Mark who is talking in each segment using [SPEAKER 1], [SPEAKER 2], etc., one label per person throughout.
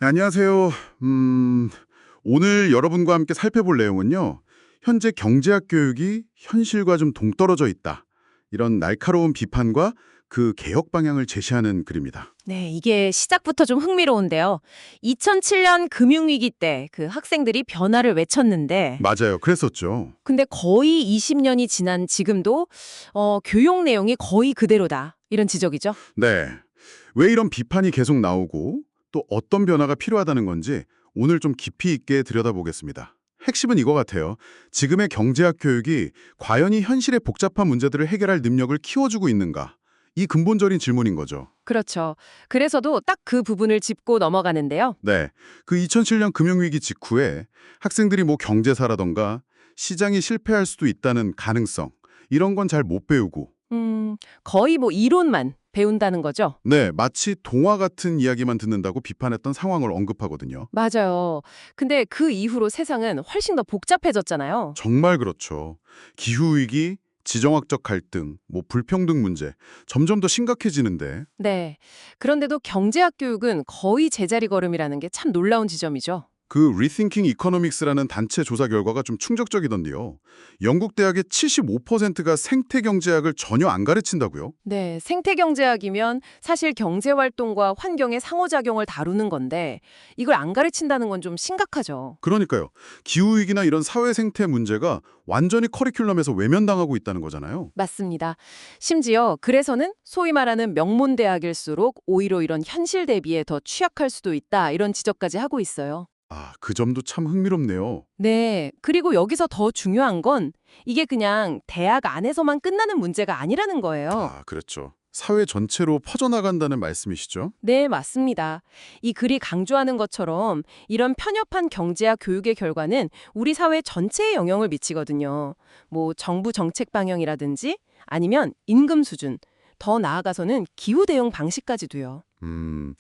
[SPEAKER 1] 네, 안녕하세요. 오늘 여러분과 함께 살펴볼 내용은요. 현재 경제학 교육이 현실과 좀 동떨어져 있다. 이런 날카로운 비판과 그 개혁 방향을 제시하는 글입니다.
[SPEAKER 2] 네, 이게 시작부터 좀 흥미로운데요. 2007년 금융위기 때 그 학생들이 변화를 외쳤는데,
[SPEAKER 1] 맞아요. 그랬었죠.
[SPEAKER 2] 근데 거의 20년이 지난 지금도 교육 내용이 거의 그대로다. 이런 지적이죠.
[SPEAKER 1] 네. 왜 이런 비판이 계속 나오고 또 어떤 변화가 필요하다는 건지 오늘 좀 깊이 있게 들여다보겠습니다. 핵심은 이거 같아요. 지금의 경제학 교육이 과연 이 현실의 복잡한 문제들을 해결할 능력을 키워주고 있는가? 이 근본적인 질문인 거죠.
[SPEAKER 2] 그렇죠. 그래서도 딱 그 부분을 짚고 넘어가는데요.
[SPEAKER 1] 네. 그 2007년 금융위기 직후에 학생들이 뭐 경제사라던가 시장이 실패할 수도 있다는 가능성, 이런 건 잘 못 배우고,
[SPEAKER 2] 거의 뭐 이론만 배운다는 거죠.
[SPEAKER 1] 네, 마치 동화 같은 이야기만 듣는다고 비판했던 상황을 언급하거든요.
[SPEAKER 2] 맞아요. 근데 그 이후로 세상은 훨씬 더 복잡해졌잖아요.
[SPEAKER 1] 정말 그렇죠. 기후위기, 지정학적 갈등, 뭐 불평등 문제, 점점 더 심각해지는데,
[SPEAKER 2] 네. 그런데도 경제학 교육은 거의 제자리 걸음이라는 게 참 놀라운 지점이죠.
[SPEAKER 1] 그 Rethinking Economics라는 단체 조사 결과가 좀 충격적이던데요. 영국 대학의 75%가 생태경제학을 전혀 안 가르친다고요?
[SPEAKER 2] 네, 생태경제학이면 사실 경제활동과 환경의 상호작용을 다루는 건데 이걸 안 가르친다는 건 좀 심각하죠.
[SPEAKER 1] 그러니까요. 기후위기나 이런 사회 생태 문제가 완전히 커리큘럼에서 외면당하고 있다는 거잖아요.
[SPEAKER 2] 맞습니다. 심지어 그래서는 소위 말하는 명문대학일수록 오히려 이런 현실 대비에 더 취약할 수도 있다 이런 지적까지 하고 있어요.
[SPEAKER 1] 아, 그 점도 참 흥미롭네요.
[SPEAKER 2] 네, 그리고 여기서 더 중요한 건 이게 그냥 대학 안에서만 끝나는 문제가 아니라는 거예요.
[SPEAKER 1] 아, 그렇죠. 사회 전체로 퍼져나간다는 말씀이시죠?
[SPEAKER 2] 네, 맞습니다. 이 글이 강조하는 것처럼 이런 편협한 경제학 교육의 결과는 우리 사회 전체에 영향을 미치거든요. 뭐 정부 정책 방향이라든지 아니면 임금 수준, 더 나아가서는 기후 대응 방식까지도요.
[SPEAKER 1] 음,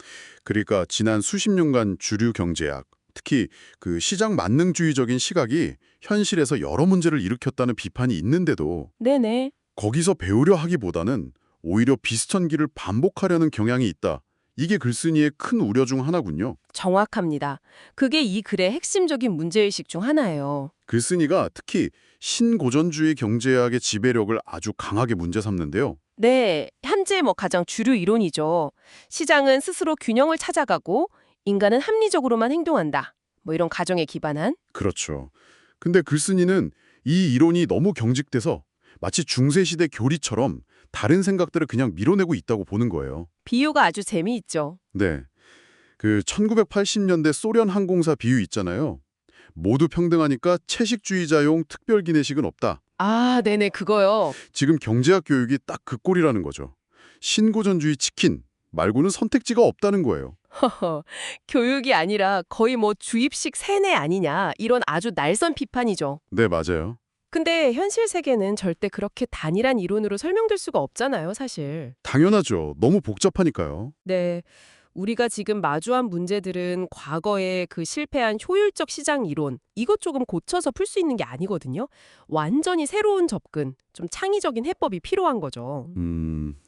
[SPEAKER 1] 그러니까 지난 수십 년간 주류 경제학, 특히 그 시장 만능주의적인 시각이 현실에서 여러 문제를 일으켰다는 비판이 있는데도
[SPEAKER 2] 네네.
[SPEAKER 1] 거기서 배우려 하기보다는 오히려 비슷한 길을 반복하려는 경향이 있다. 이게 글쓴이의 큰 우려 중 하나군요.
[SPEAKER 2] 정확합니다. 그게 이 글의 핵심적인 문제의식 중 하나예요.
[SPEAKER 1] 글쓴이가 특히 신고전주의 경제학의 지배력을 아주 강하게 문제 삼는데요.
[SPEAKER 2] 네, 현재 뭐 가장 주류 이론이죠. 시장은 스스로 균형을 찾아가고 인간은 합리적으로만 행동한다. 뭐 이런 가정에 기반한
[SPEAKER 1] 그렇죠. 근데 글쓴이는 이 이론이 너무 경직돼서 마치 중세시대 교리처럼 다른 생각들을 그냥 밀어내고 있다고 보는 거예요.
[SPEAKER 2] 비유가 아주 재미있죠.
[SPEAKER 1] 네. 그 1980년대 소련 항공사 비유 있잖아요. 모두 평등하니까 채식주의자용 특별 기내식은 없다.
[SPEAKER 2] 아, 네네, 그거요.
[SPEAKER 1] 지금 경제학 교육이 딱 그 꼴이라는 거죠. 신고전주의 치킨 말고는 선택지가 없다는 거예요.
[SPEAKER 2] 허허, 교육이 아니라 거의 뭐 주입식 세뇌 아니냐, 이런 아주 날선 비판이죠.
[SPEAKER 1] 네, 맞아요.
[SPEAKER 2] 근데 현실 세계는 절대 그렇게 단일한 이론으로 설명될 수가 없잖아요, 사실.
[SPEAKER 1] 당연하죠. 너무 복잡하니까요.
[SPEAKER 2] 네. 우리가 지금 마주한 문제들은 과거에 그 실패한 효율적 시장 이론, 이것 조금 고쳐서 풀 수 있는 게 아니거든요. 완전히 새로운 접근, 좀 창의적인 해법이 필요한 거죠.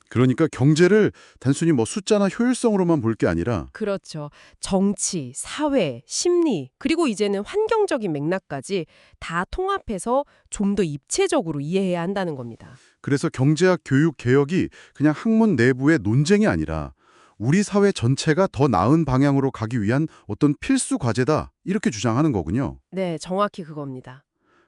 [SPEAKER 1] 그러니까 경제를 단순히 뭐 숫자나 효율성으로만 볼 게 아니라
[SPEAKER 2] 그렇죠. 정치, 사회, 심리, 그리고 이제는 환경적인 맥락까지 다 통합해서 좀 더 입체적으로 이해해야 한다는 겁니다.
[SPEAKER 1] 그래서 경제학 교육 개혁이 그냥 학문 내부의 논쟁이 아니라 우리 사회 전체가 더 나은 방향으로 가기 위한 어떤 필수 과제다 이렇게 주장하는 거군요.
[SPEAKER 2] 네, 정확히 그겁니다.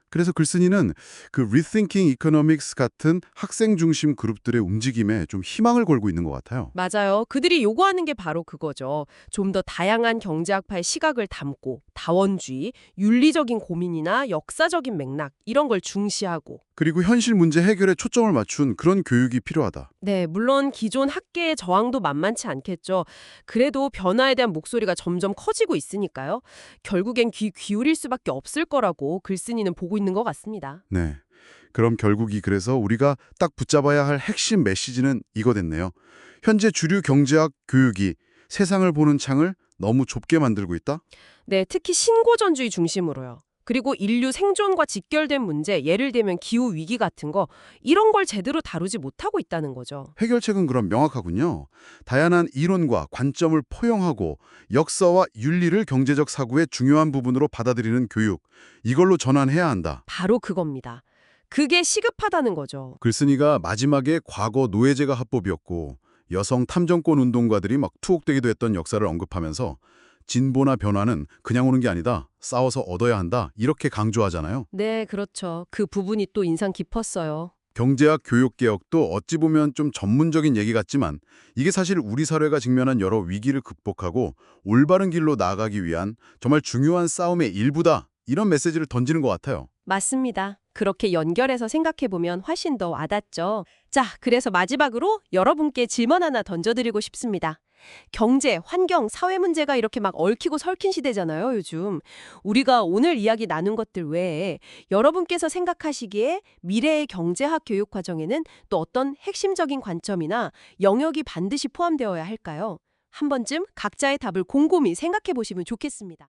[SPEAKER 1] 그래서 글쓴이는 그 Rethinking Economics 같은 학생 중심 그룹들의 움직임에 좀 희망을 걸고 있는 것 같아요.
[SPEAKER 2] 맞아요. 그들이 요구하는 게 바로 그거죠. 좀 더 다양한 경제학파의 시각을 담고 다원주의, 윤리적인 고민이나 역사적인 맥락 이런 걸 중시하고
[SPEAKER 1] 그리고 현실 문제 해결에 초점을 맞춘 그런 교육이 필요하다.
[SPEAKER 2] 네, 물론 기존 학계의 저항도 만만치 않겠죠. 그래도 변화에 대한 목소리가 점점 커지고 있으니까요. 결국엔 귀 기울일 수밖에 없을 거라고 글쓴이는 보고 있는 것 같습니다.
[SPEAKER 1] 네. 그럼 결국이 그래서 우리가 딱 붙잡아야 할 핵심 메시지는 이거 됐네요. 현재 주류 경제학 교육이 세상을 보는 창을 너무 좁게 만들고 있다?
[SPEAKER 2] 네, 특히 신고전주의 중심으로요. 그리고 인류 생존과 직결된 문제, 예를 들면 기후 위기 같은 거 이런 걸 제대로 다루지 못하고 있다는 거죠.
[SPEAKER 1] 해결책은 그럼 명확하군요. 다양한 이론과 관점을 포용하고 역사와 윤리를 경제적 사고의 중요한 부분으로 받아들이는 교육, 이걸로 전환해야 한다.
[SPEAKER 2] 바로 그겁니다. 그게 시급하다는 거죠.
[SPEAKER 1] 글쓴이가 마지막에 과거 노예제가 합법이었고 여성 탐정권 운동가들이 막 투옥되기도 했던 역사를 언급하면서 진보나 변화는 그냥 오는 게 아니다. 싸워서 얻어야 한다. 이렇게 강조하잖아요.
[SPEAKER 2] 네, 그렇죠. 그 부분이 또 인상 깊었어요.
[SPEAKER 1] 경제학 교육개혁도 어찌 보면 좀 전문적인 얘기 같지만 이게 사실 우리 사회가 직면한 여러 위기를 극복하고 올바른 길로 나아가기 위한 정말 중요한 싸움의 일부다. 이런 메시지를 던지는 것 같아요.
[SPEAKER 2] 맞습니다. 그렇게 연결해서 생각해보면 훨씬 더 와닿죠. 자, 그래서 마지막으로 여러분께 질문 하나 던져드리고 싶습니다. 경제, 환경, 사회 문제가 이렇게 막 얽히고 설킨 시대잖아요, 요즘. 우리가 오늘 이야기 나눈 것들 외에 여러분께서 생각하시기에 미래의 경제학 교육 과정에는 또 어떤 핵심적인 관점이나 영역이 반드시 포함되어야 할까요? 한 번쯤 각자의 답을 곰곰이 생각해 보시면 좋겠습니다.